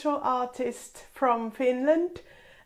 visual artist from Finland,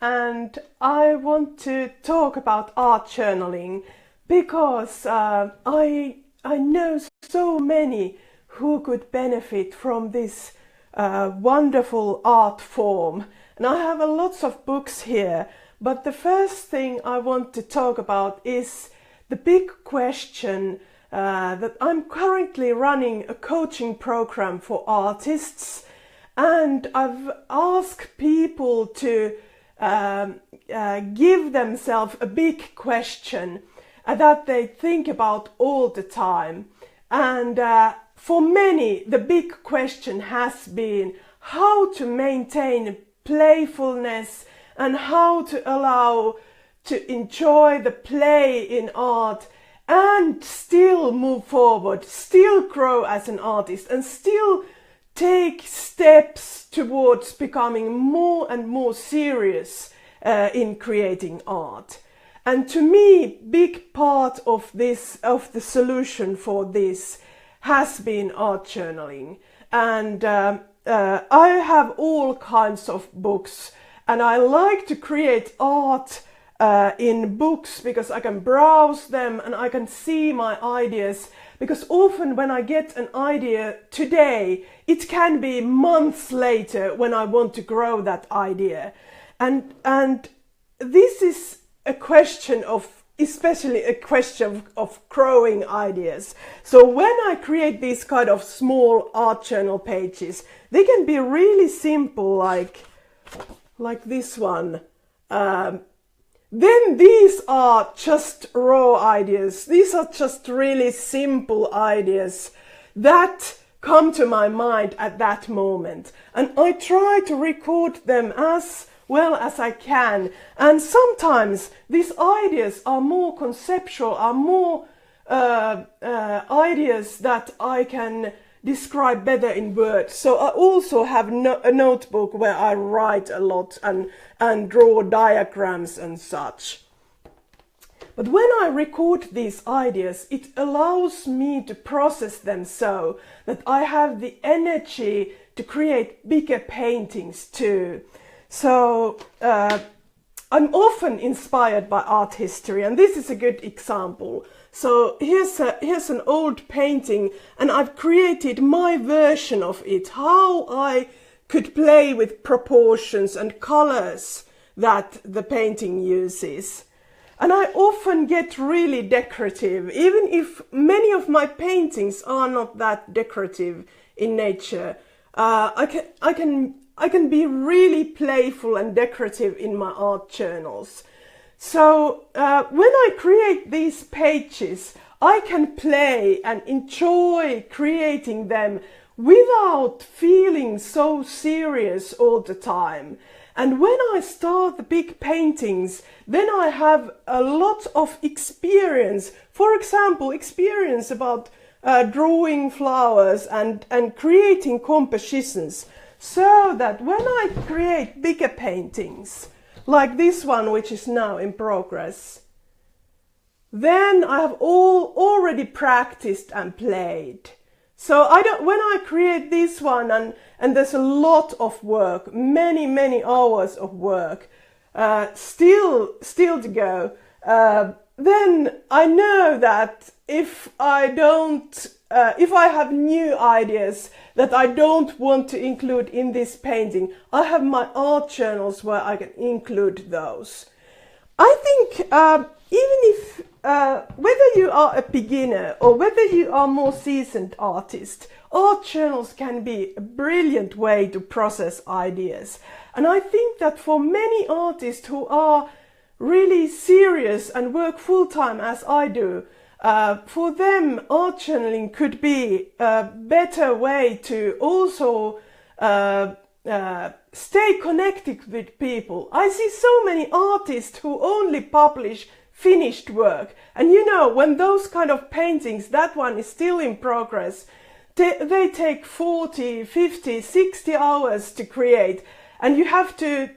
and I want to talk about art journaling because I know so many who could benefit from this wonderful art form. And I have lots of books here, but the first thing I want to talk about is the big question that I'm currently running a coaching program for artists, and I've asked people to give themselves a big question that they think about all the time. And for many, the big question has been how to maintain playfulness and how to allow to enjoy the play in art and still move forward, still grow as an artist, and still take steps towards becoming more and more serious in creating art. And to me, big part of this, of the solution for this, has been art journaling. And I have all kinds of books, and I like to create art in books because I can browse them and I can see my ideas, because often when I get an idea today, it can be months later when I want to grow that idea. And this is a question of, especially a question of growing ideas. So when I create these kind of small art journal pages, they can be really simple, like this one. Then these are just raw ideas. These are just really simple ideas that come to my mind at that moment. And I try to record them as well as I can. And sometimes these ideas are more conceptual, are more ideas that I can describe better in words. So I also have a notebook where I write a lot and draw diagrams and such. But when I record these ideas, it allows me to process them so that I have the energy to create bigger paintings too. So I'm often inspired by art history, and this is a good example. So here's an old painting, and I've created my version of it, how I could play with proportions and colors that the painting uses. And I often get really decorative, even if many of my paintings are not that decorative in nature. I can be really playful and decorative in my art journals. So when I create these pages, I can play and enjoy creating them without feeling so serious all the time. And when I start the big paintings, then I have a lot of experience. For example, experience about drawing flowers and creating compositions, so that when I create bigger paintings, like this one, which is now in progress, then I have already practiced and played. So when I create this one, and there's a lot of work, many hours of work, still to go, then I know that if I have new ideas that I don't want to include in this painting, I have my art journals where I can include those. I think even if whether you are a beginner or whether you are a more seasoned artist, art journals can be a brilliant way to process ideas. And I think that for many artists who are really serious and work full-time as I do, for them art journaling could be a better way to also stay connected with people. I see so many artists who only publish finished work, and you know, when those kind of paintings, that one is still in progress, they take 40, 50, 60 hours to create, and you have to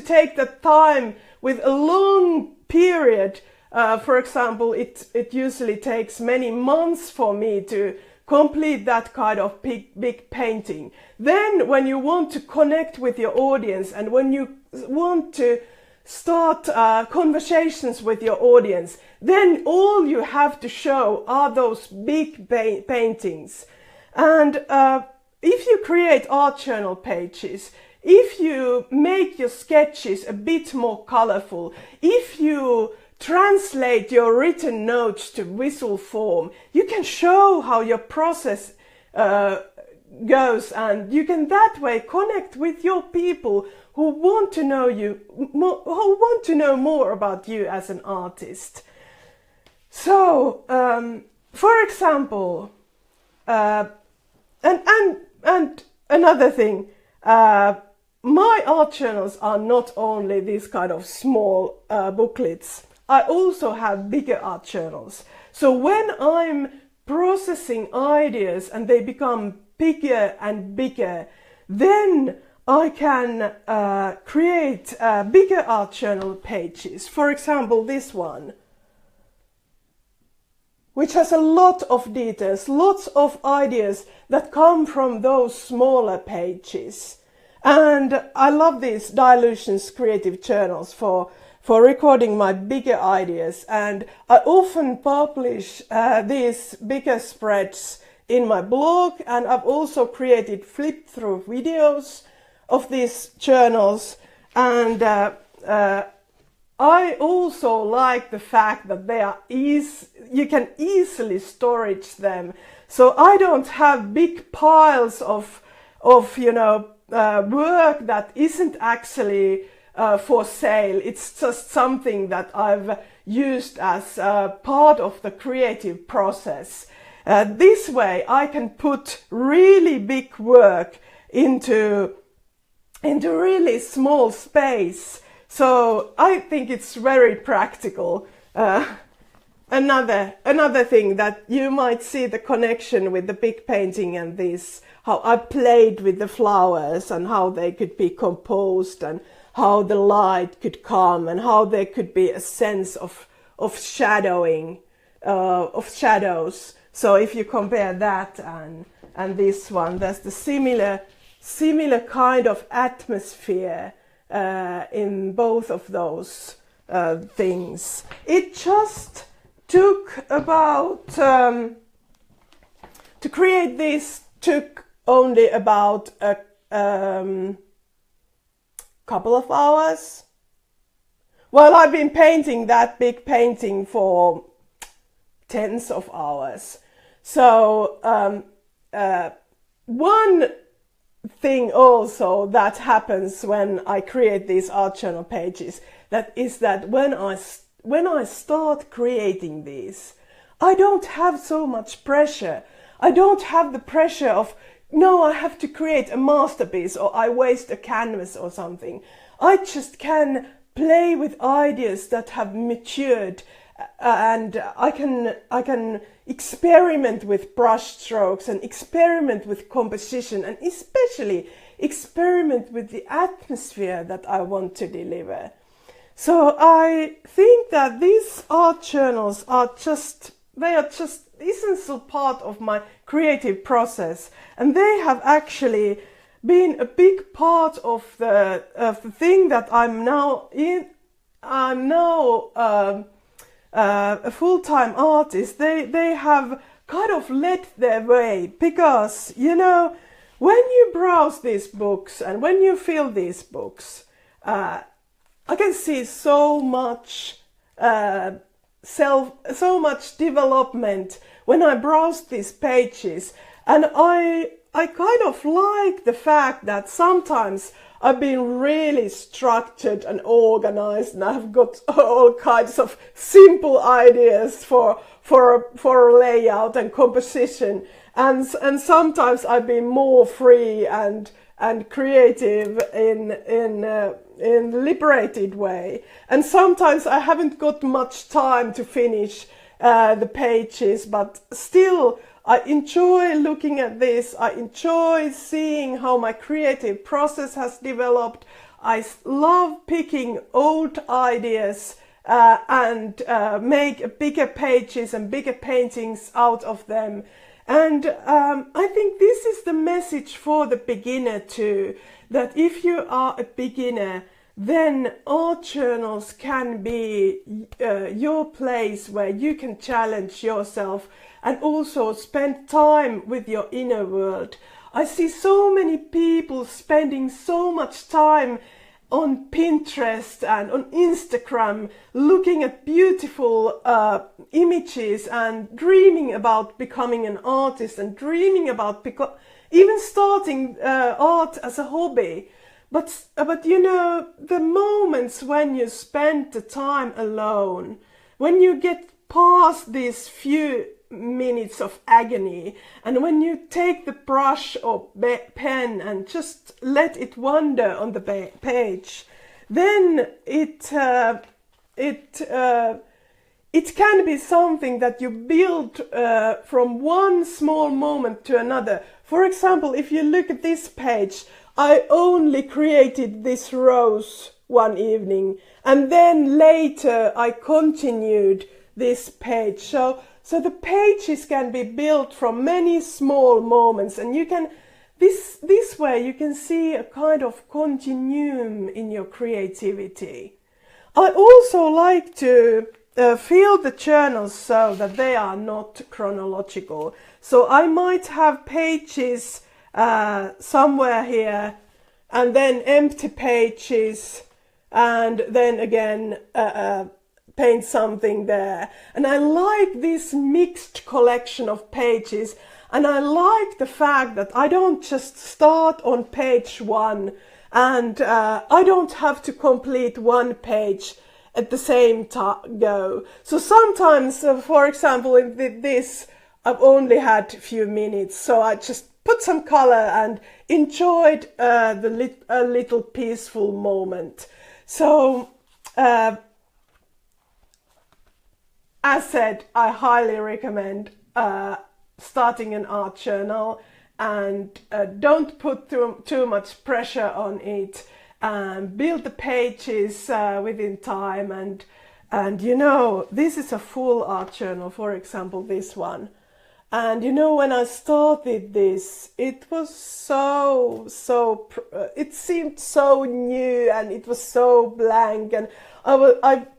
take the time with a long period. For example, it usually takes many months for me to complete that kind of big painting. Then when you want to connect with your audience and when you want to start conversations with your audience, then all you have to show are those big paintings. And if you create art journal pages, if you make your sketches a bit more colorful, if you translate your written notes to visual form, you can show how your process goes, and you can that way connect with your people who want to know you, who want to know more about you as an artist. So, for example, and another thing, my art journals are not only these kind of small booklets. I also have bigger art journals. So when I'm processing ideas and they become bigger and bigger, then I can create bigger art journal pages. For example, this one, which has a lot of details, lots of ideas that come from those smaller pages. And I love these Dilutions creative journals for recording my bigger ideas, and I often publish these bigger spreads in my blog, and I've also created flip-through videos of these journals, and I also like the fact that they are you can easily storage them, so I don't have big piles of work that isn't actually for sale. It's just something that I've used as part of the creative process. This way I can put really big work into really small space. So I think it's very practical. Another thing that you might see the connection with the big painting and this, how I played with the flowers and how they could be composed and how the light could come and how there could be a sense of shadowing, of shadows. So if you compare that and this one, there's the similar kind of atmosphere in both of those things. It just took about to create this took only about a couple of hours. Well, I've been painting that big painting for tens of hours. So one thing also that happens when I create these art journal pages, that is that when I start creating these, I don't have so much pressure. I don't have the pressure of, no, I have to create a masterpiece or I waste a canvas or something. I just can play with ideas that have matured, and I can experiment with brush strokes and experiment with composition and especially experiment with the atmosphere that I want to deliver. So I think that these art journals are just essential part of my creative process, and they have actually been a big part of the thing that I'm now in. I'm now a full-time artist. They have kind of led their way, because when you browse these books and when you feel these books, I can see so much so much development when I browse these pages, and I kind of like the fact that sometimes I've been really structured and organized, and I've got all kinds of simple ideas for layout and composition, and sometimes I've been more free and creative in liberated way, and sometimes I haven't got much time to finish the pages, but still I enjoy looking at this. I enjoy seeing how my creative process has developed. I love picking old ideas and make bigger pages and bigger paintings out of them. And I think this is the message for the beginner too, that if you are a beginner, then art journals can be your place where you can challenge yourself and also spend time with your inner world. I see so many people spending so much time on Pinterest and on Instagram, looking at beautiful images and dreaming about becoming an artist and dreaming about even starting art as a hobby. But you know, the moments when you spend the time alone, when you get past these few minutes of agony, and when you take the brush or pen and just let it wander on the page, then it can be something that you build from one small moment to another. For example, if you look at this page, I only created this rose one evening, and then later I continued this page. So the pages can be built from many small moments, and you can this way you can see a kind of continuum in your creativity. I also like to fill the journals so that they are not chronological. So I might have pages somewhere here, and then empty pages, and then again paint something there. And I like this mixed collection of pages, and I like the fact that I don't just start on page 1 and I don't have to complete one page at the same go. So sometimes, for example, in this, I've only had a few minutes, so I just put some color and enjoyed a little peaceful moment. So, as said, I highly recommend starting an art journal, and don't put too much pressure on it. Build the pages within time, and you know, this is a full art journal, for example, this one. And you know, when I started this, it was it seemed so new, and it was so blank, and I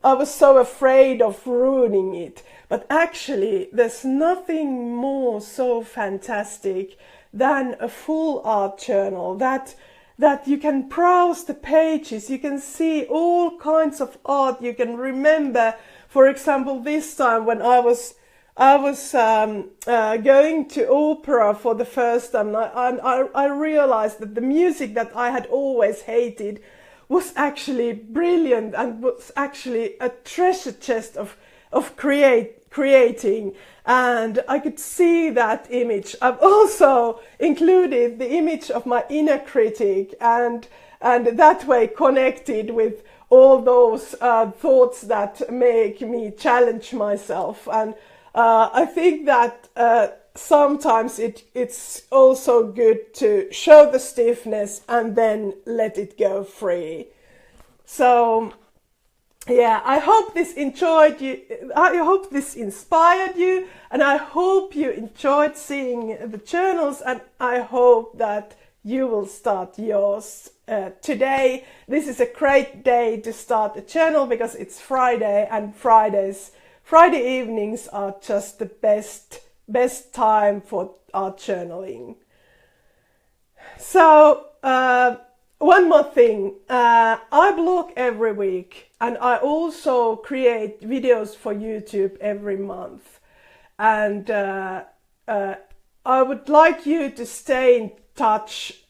was so afraid of ruining it. But actually, there's nothing more so fantastic than a full art journal that you can browse the pages, you can see all kinds of art, you can remember. For example, this time when I was going to opera for the first time, I realized that the music that I had always hated was actually brilliant and was actually a treasure chest of creating, and I could see that image. I've also included the image of my inner critic, and that way connected with all those thoughts that make me challenge myself. And I think that sometimes it's also good to show the stiffness and then let it go free. So yeah, I hope this I hope this inspired you, and I hope you enjoyed seeing the journals, and I hope that you will start yours today. This is a great day to start a journal because it's Friday, and Friday evenings are just the best time for art journaling. So one more thing, I blog every week, and I also create videos for YouTube every month. And I would like you to stay in touch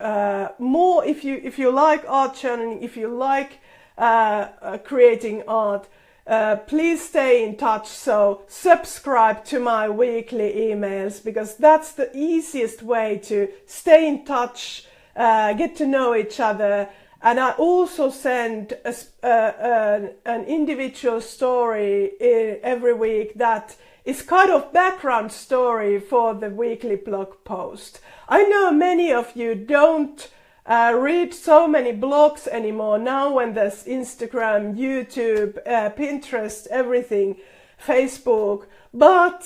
more if you like art journaling, if you like creating art. Please stay in touch, so subscribe to my weekly emails, because that's the easiest way to stay in touch, get to know each other. And I also send an individual story every week that is kind of background story for the weekly blog post. I know many of you don't read so many blogs anymore now when there's Instagram, YouTube, Pinterest, everything. Facebook. But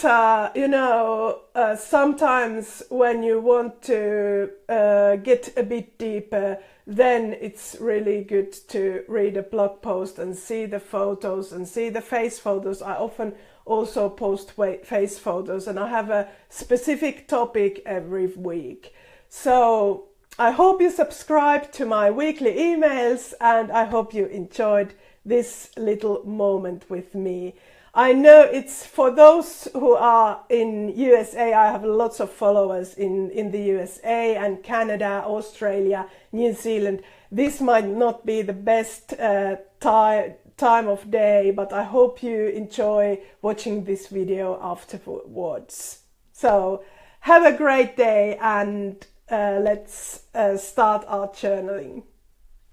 sometimes when you want to get a bit deeper, then it's really good to read a blog post and see the photos and see the face photos. I often also post face photos, and I have a specific topic every week. So I hope you subscribe to my weekly emails, and I hope you enjoyed this little moment with me. I know it's for those who are in USA. I have lots of followers in the USA and Canada, Australia, New Zealand. This might not be the best time of day, but I hope you enjoy watching this video afterwards. So have a great day, and let's start our journaling.